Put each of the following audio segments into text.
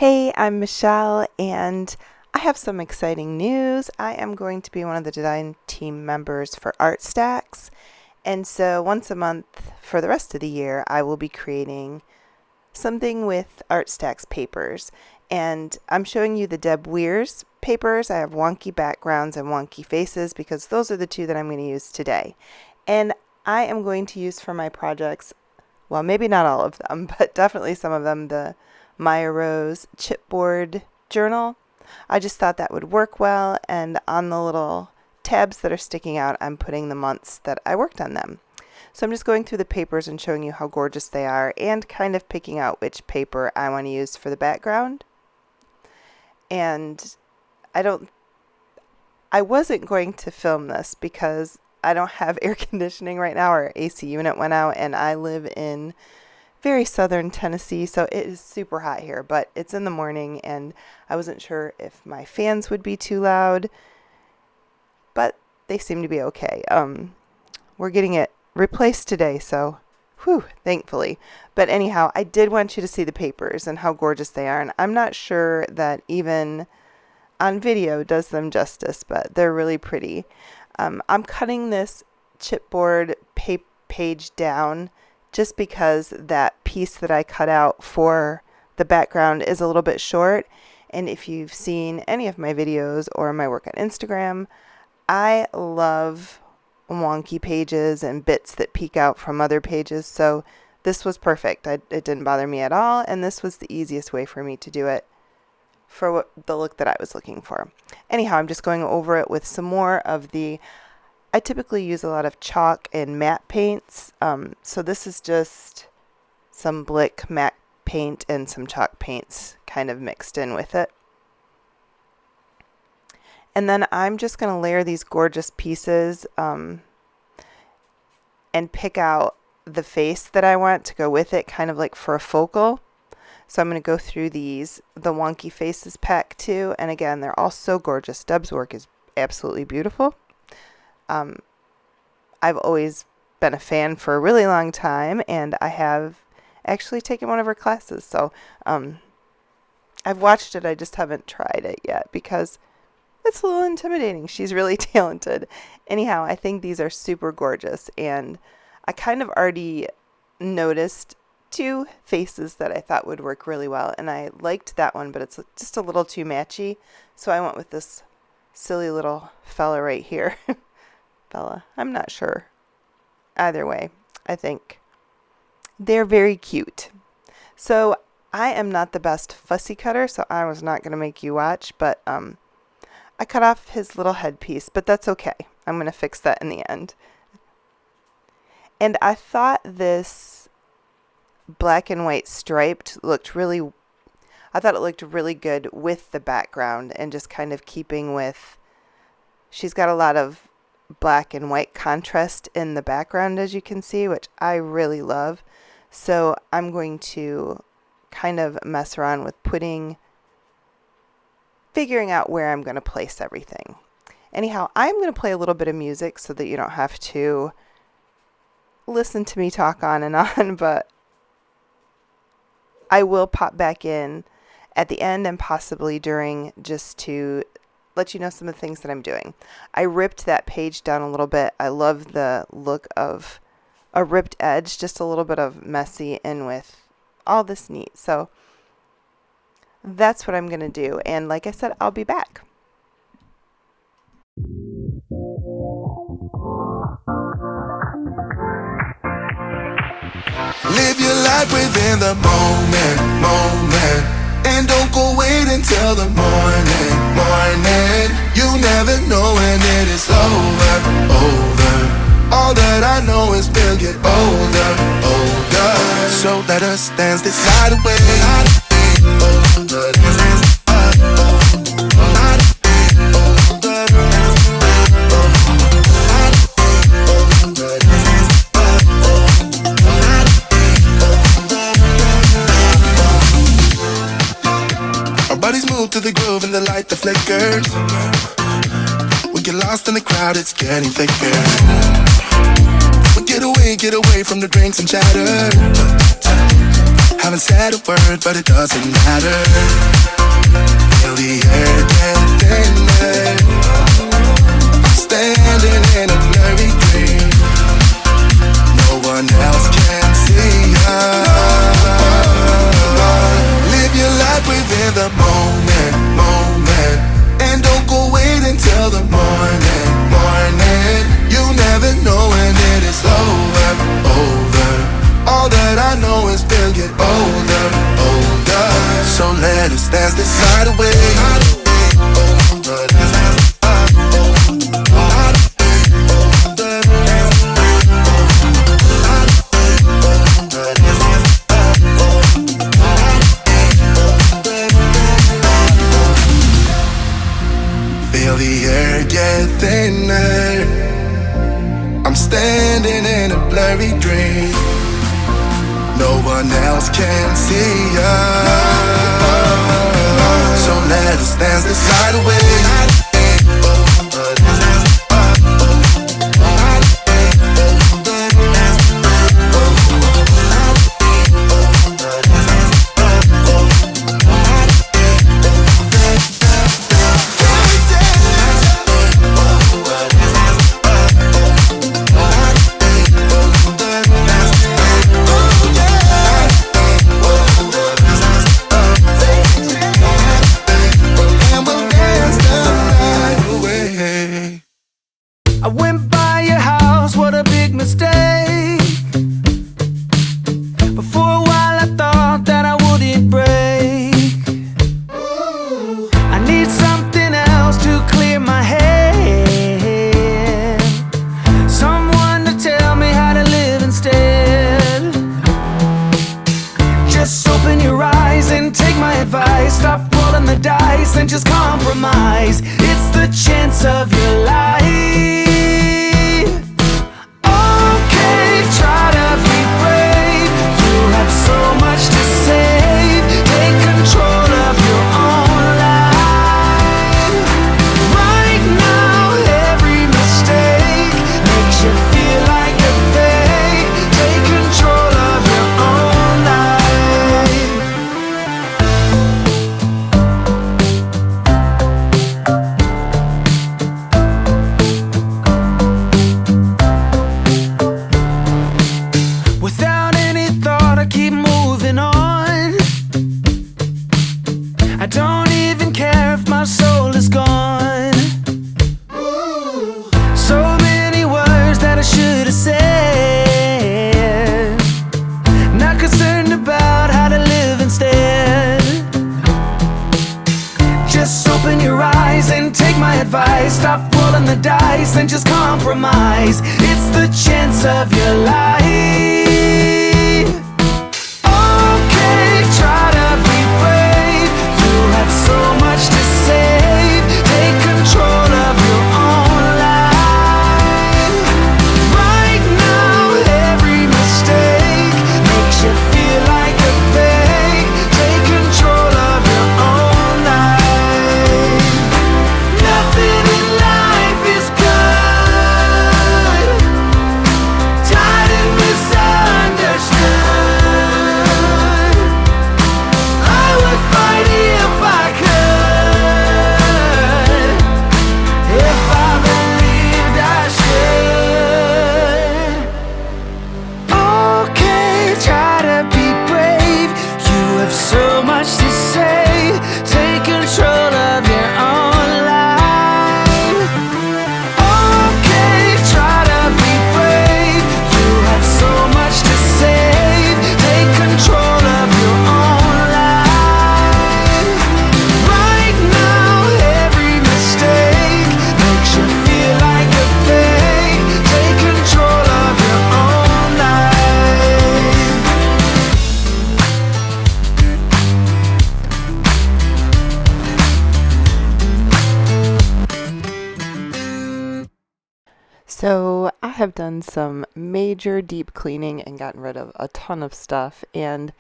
Hey, I'm Michelle, and I have some exciting news. I am going to be one of the design team members for ArtStacks, and so once a month for the rest of the year, I will be creating something with ArtStacks papers. And I'm showing you the Deb Weiers papers. I have wonky backgrounds and wonky faces because those are the two that I'm going to use today. And I am going to use for my projects, well, maybe not all of them, but definitely some of them, the Maya Rose chipboard journal. I just thought that would work well, and on the little tabs that are sticking out, I'm putting the months that I worked on them. So I'm just going through the papers and showing you how gorgeous they are and kind of picking out which paper I want to use for the background. And I wasn't going to film this because I don't have air conditioning right now. Our AC unit went out, and I live in very southern Tennessee, so it is super hot here, but it's in the morning and I wasn't sure if my fans would be too loud, but they seem to be okay. We're getting it replaced today, so thankfully. But anyhow, I did want you to see the papers and how gorgeous they are, and I'm not sure that even on video does them justice, but they're really pretty. I'm cutting this chipboard page down just because that piece that I cut out for the background is a little bit short. And if you've seen any of my videos or my work on Instagram, I love wonky pages and bits that peek out from other pages. So this was perfect. It didn't bother me at all. And this was the easiest way for me to do it for the look that I was looking for. Anyhow, I'm just going over it with some more of I typically use a lot of chalk and matte paints, so this is just some Blick matte paint and some chalk paints kind of mixed in with it. And then I'm just going to layer these gorgeous pieces and pick out the face that I want to go with it, kind of like for a focal. So I'm going to go through the Wonky Faces pack too, and again, they're all so gorgeous. Deb's work is absolutely beautiful. I've always been a fan for a really long time, and I have actually taken one of her classes. So I've watched it, I just haven't tried it yet because it's a little intimidating. She's really talented. Anyhow, I think these are super gorgeous, and I kind of already noticed two faces that I thought would work really well, and I liked that one, but it's just a little too matchy, so I went with this silly little fella right here. I'm not sure. Either way, I think they're very cute. So I am not the best fussy cutter, so I was not going to make you watch, but I cut off his little headpiece, but that's okay. I'm going to fix that in the end. And I thought this black and white striped I thought it looked really good with the background and just kind of keeping with, she's got a lot of black and white contrast in the background, as you can see, which I really love. So I'm going to kind of mess around with figuring out where I'm going to place everything. Anyhow, I'm going to play a little bit of music so that you don't have to listen to me talk on and on, but I will pop back in at the end and possibly during, just to let you know some of the things that I'm doing. I ripped that page down a little bit. I love the look of a ripped edge, just a little bit of messy in with all this neat. So that's what I'm going to do. And like I said, I'll be back. Live your life within the moment. And don't go wait until the morning. You never know when it is over. All that I know is we'll get older. So let us dance this night away. Bodies move to the groove and the light that flickers. We get lost in the crowd, it's getting thicker. We get away from the drinks and chatter. Haven't said a word, but it doesn't matter. Feel the air get thinner. I'm standing in a blurry dream. No one else can see us. Live your life within the moment, moment. And don't go wait until the morning, morning. You never know when it is over, over. All that I know is we'll get older, older. So let us dance this night away. Feel the air get thinner. I'm standing in a blurry dream. No one else can see us. So let us dance this night away. I went by your house, what a big mistake. But for a while I thought that I wouldn't break. I need something else to clear my head. Someone to tell me how to live instead. Just open your eyes and take my advice. Stop rolling the dice and just compromise. It's the chance of your life. Try to be brave. You have so much to save. Take control of your own life. Right now, every mistake makes you feel like a fake. Take control of your own Without any thought, I keep moving on. I don't even care if my soul is gone. So many words that I should have said. Not concerned about how to live instead. Just open your eyes and take my advice. Stop rolling the dice and just compromise. It's the chance of your life. Try to be brave. You have so much to save. Take control of your own life. Right now, every mistake makes you feel like a fake. Take control of your own life. Nothing in life is good. Tired and misunderstood. So much to say. Take control of your own life. Okay, try to be brave. You have so much to say. Take control of your own life. Right now, every mistake makes you feel like a fake. Take control of your own life. So I have done some major deep cleaning and gotten rid of a ton of stuff, and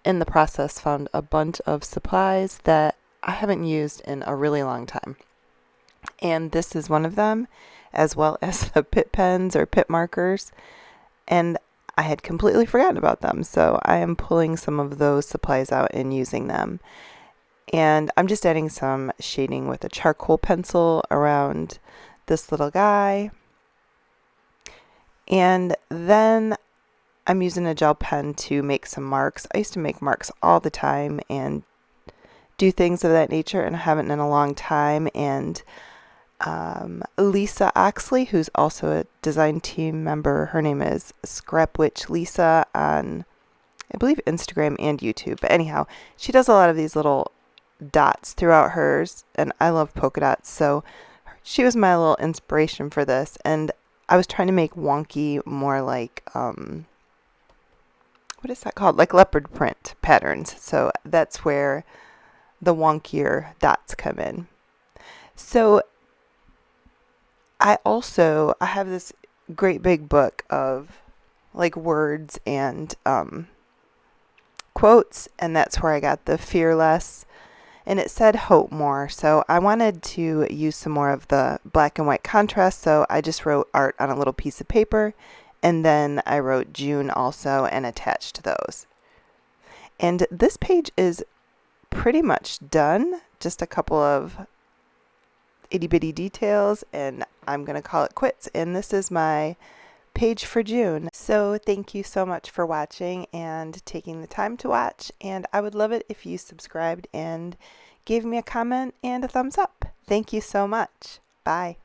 in the process found a bunch of supplies that I haven't used in a really long time. And this is one of them, as well as the pit pens or pit markers. And I had completely forgotten about them. So I am pulling some of those supplies out and using them. And I'm just adding some shading with a charcoal pencil around this little guy. And then I'm using a gel pen to make some marks. I used to make marks all the time and do things of that nature, and I haven't in a long time. And Lisa Oxley, who's also a design team member, her name is Scrapwitchlisa on, I believe, Instagram and YouTube. But anyhow, she does a lot of these little dots throughout hers, and I love polka dots, so she was my little inspiration for this. And I was trying to make wonky more like what is that called, like leopard print patterns, so that's where the wonkier dots come in. So I have this great big book of like words and quotes, and that's where I got the fearless, and it said hope more. So I wanted to use some more of the black and white contrast, so I just wrote art on a little piece of paper, and then I wrote June also and attached those. And this page is pretty much done, just a couple of itty bitty details, and I'm going to call it quits. And this is my page for June. So thank you so much for watching and taking the time to watch, and I would love it if you subscribed and gave me a comment and a thumbs up. Thank you so much. Bye.